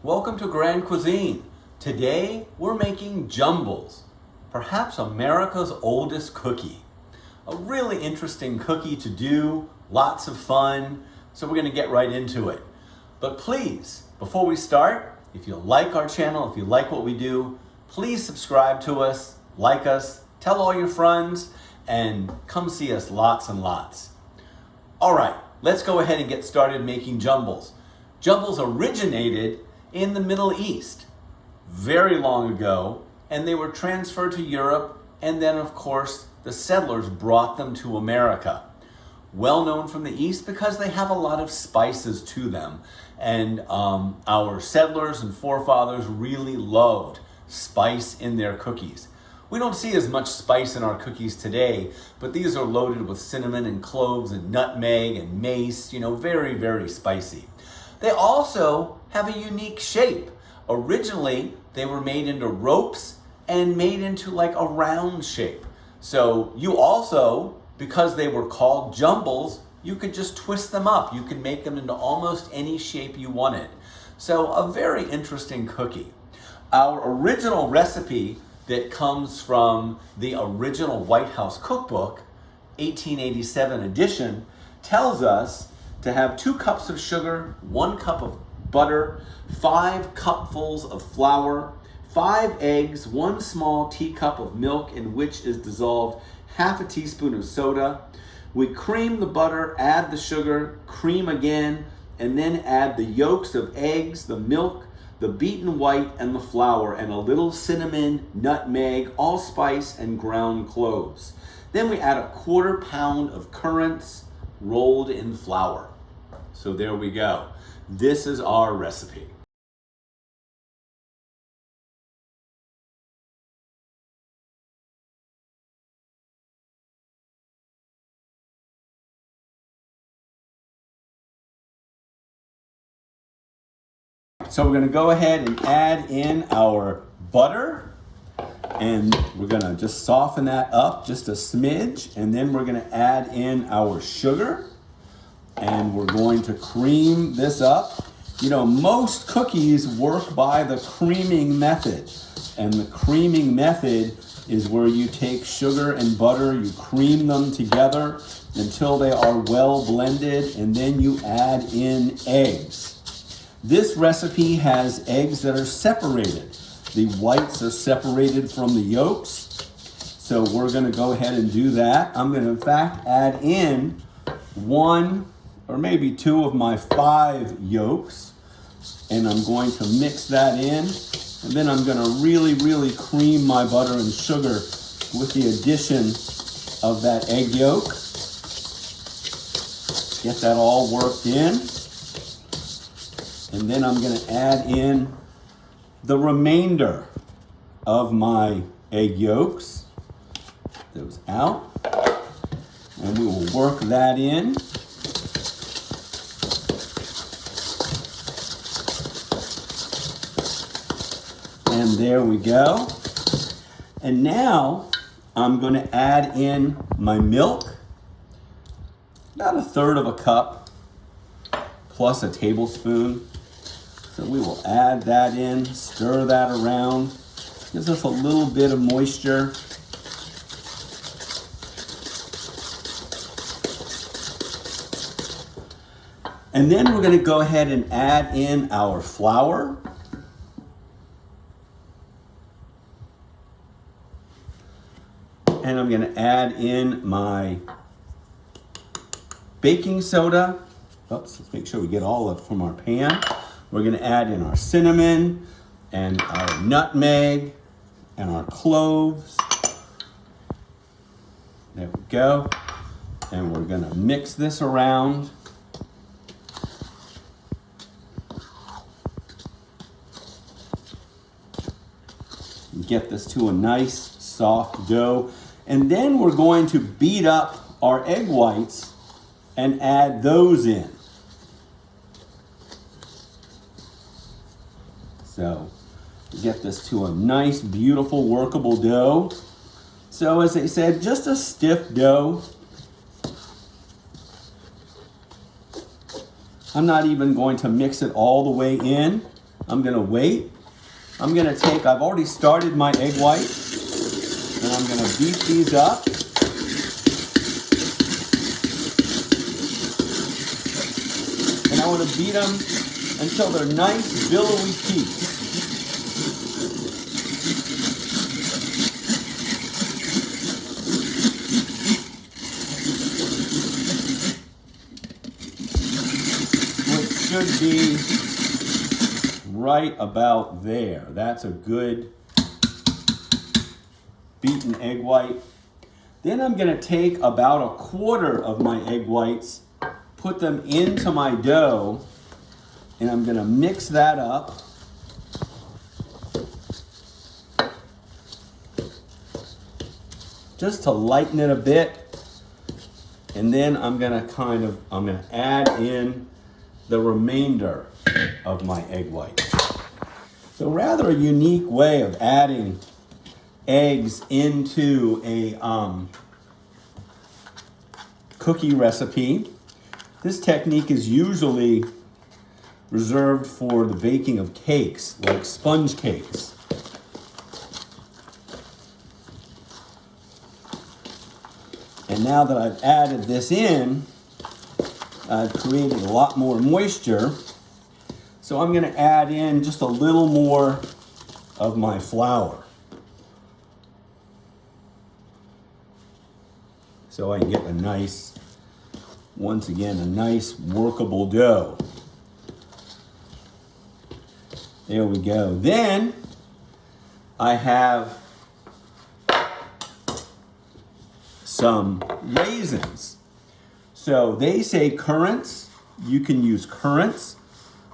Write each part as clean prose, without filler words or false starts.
Welcome to Grand Cuisine. Today we're making jumbles, perhaps America's oldest cookie. A really interesting cookie to do, lots of fun, so we're going to get right into it. But please, before we start, if you like our channel, if you like what we do, please subscribe to us, like us, tell all your friends, and come see us lots and lots. All right, let's go ahead and get started making jumbles. Jumbles originated in the Middle East very long ago, and they were transferred to Europe, and then of course the settlers brought them to America. Well known from the East because they have a lot of spices to them, and our settlers and forefathers really loved spice in their cookies. We don't see as much spice in our cookies today, but these are loaded with cinnamon and cloves and nutmeg and mace, very, very spicy. They also have a unique shape. Originally, they were made into ropes and made into like a round shape. So you also, because they were called jumbles, you could just twist them up. You could make them into almost any shape you wanted. So a very interesting cookie. Our original recipe that comes from the original White House Cookbook, 1887 edition, tells us to have 2 cups of sugar, 1 cup of butter, 5 cupfuls of flour, 5 eggs, 1 small teacup of milk in which is dissolved half a teaspoon of soda. We cream the butter, add the sugar, cream again, and then add the yolks of eggs, the milk, the beaten white, and the flour, and a little cinnamon, nutmeg, allspice, and ground cloves. Then we add a 1/4 pound of currants rolled in flour. So there we go. This is our recipe. So we're going to go ahead and add in our butter, and we're going to just soften that up just a smidge, and then we're going to add in our sugar, and we're going to cream this up. Most cookies work by the creaming method, and the creaming method is where you take sugar and butter, you cream them together until they are well blended, and then you add in eggs. This recipe has eggs that are separated. The whites are separated from the yolks. So we're going to go ahead and do that. I'm going to, in fact, add in 1 or maybe 2 of my 5 yolks. And I'm going to mix that in. And then I'm going to really, really cream my butter and sugar with the addition of that egg yolk. Get that all worked in. And then I'm going to add in the remainder of my egg yolks. Those out. And we will work that in. And there we go. And now I'm going to add in my milk. About 1/3 cup plus a tablespoon. So we will add that in, stir that around. Gives us a little bit of moisture. And then we're going to go ahead and add in our flour. And I'm going to add in my baking soda. Oops, let's make sure we get all of it from our pan. We're going to add in our cinnamon and our nutmeg and our cloves. There we go. And we're going to mix this around. Get this to a nice soft dough. And then we're going to beat up our egg whites and add those in. So get this to a nice, beautiful, workable dough. So as I said, just a stiff dough. I'm not even going to mix it all the way in. I'm gonna wait. I'm gonna take, I've already started my egg whites, and I'm gonna beat these up. And I want to beat them until they're nice, billowy peaks. Which should be right about there. That's a good beaten egg white. Then I'm going to take about a quarter of my egg whites, put them into my dough, and I'm going to mix that up. Just to lighten it a bit. And then I'm going to add in the remainder of my egg white. So rather a unique way of adding eggs into a cookie recipe. This technique is usually reserved for the baking of cakes, like sponge cakes. And now that I've added this in, I've created a lot more moisture. So I'm going to add in just a little more of my flour, so I can get a nice, once again, a nice workable dough. There we go. Then I have some raisins. So they say currants. You can use currants.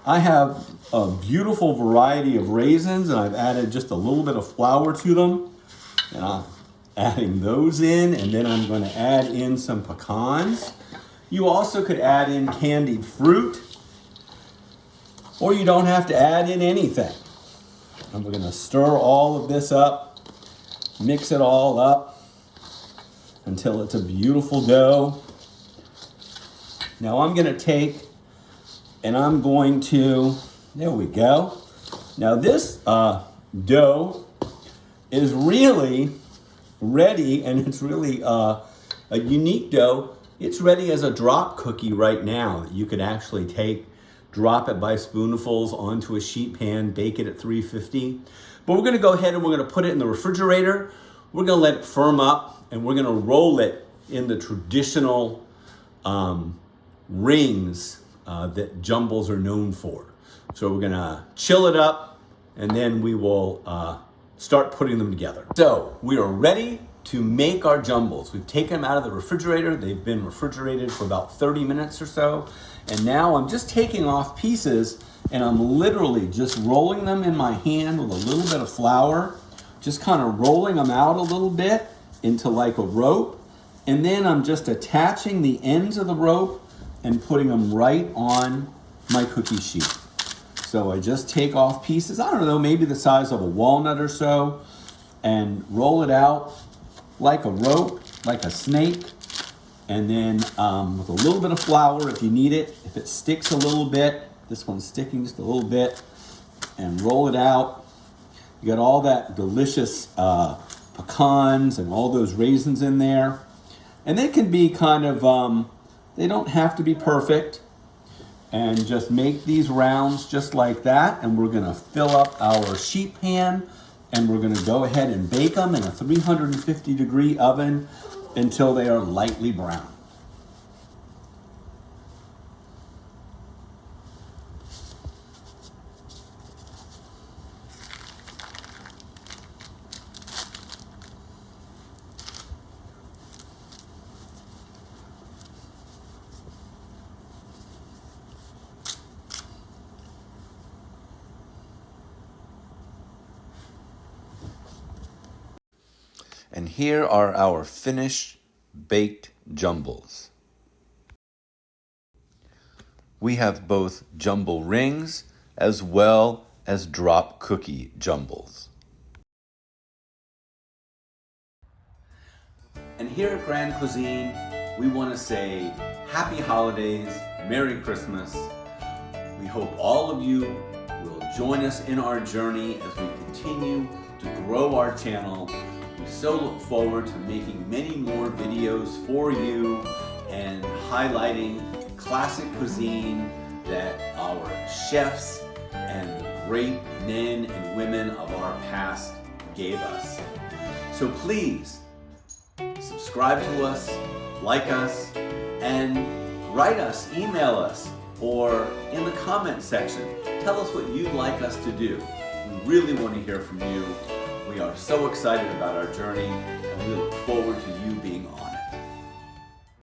I have a beautiful variety of raisins, and I've added just a little bit of flour to them. And I'm adding those in, and then I'm going to add in some pecans. You also could add in candied fruit, or you don't have to add in anything. And we're going to stir all of this up, mix it all up until it's a beautiful dough. Now I'm going to take, and I'm going to, there we go. Now this dough is really ready, and it's really a unique dough. It's ready as a drop cookie right now. You could actually take, drop it by spoonfuls onto a sheet pan, bake it at 350. But we're gonna go ahead and we're gonna put it in the refrigerator. We're gonna let it firm up, and we're gonna roll it in the traditional rings that jumbles are known for. So we're gonna chill it up, and then we will start putting them together. So we are ready to make our jumbles. We've taken them out of the refrigerator. They've been refrigerated for about 30 minutes or so. And now I'm just taking off pieces, and I'm literally just rolling them in my hand with a little bit of flour, just kind of rolling them out a little bit into like a rope. And then I'm just attaching the ends of the rope and putting them right on my cookie sheet. So I just take off pieces, I don't know, maybe the size of a walnut or so, and roll it out like a rope, like a snake. And then with a little bit of flour if you need it. If it sticks a little bit, this one's sticking just a little bit, and roll it out. You got all that delicious pecans and all those raisins in there. And they can be kind of, they don't have to be perfect. And just make these rounds just like that. And we're gonna fill up our sheet pan, and we're gonna go ahead and bake them in a 350-degree oven until they are lightly brown. And here are our finished baked jumbles. We have both jumble rings as well as drop cookie jumbles. And here at Grand Cuisine, we want to say Happy Holidays, Merry Christmas. We hope all of you will join us in our journey as we continue to grow our channel. We so look forward to making many more videos for you and highlighting classic cuisine that our chefs and the great men and women of our past gave us. So please subscribe to us, like us, and write us, email us, or in the comment section, tell us what you'd like us to do. We really want to hear from you. We are so excited about our journey, and we look forward to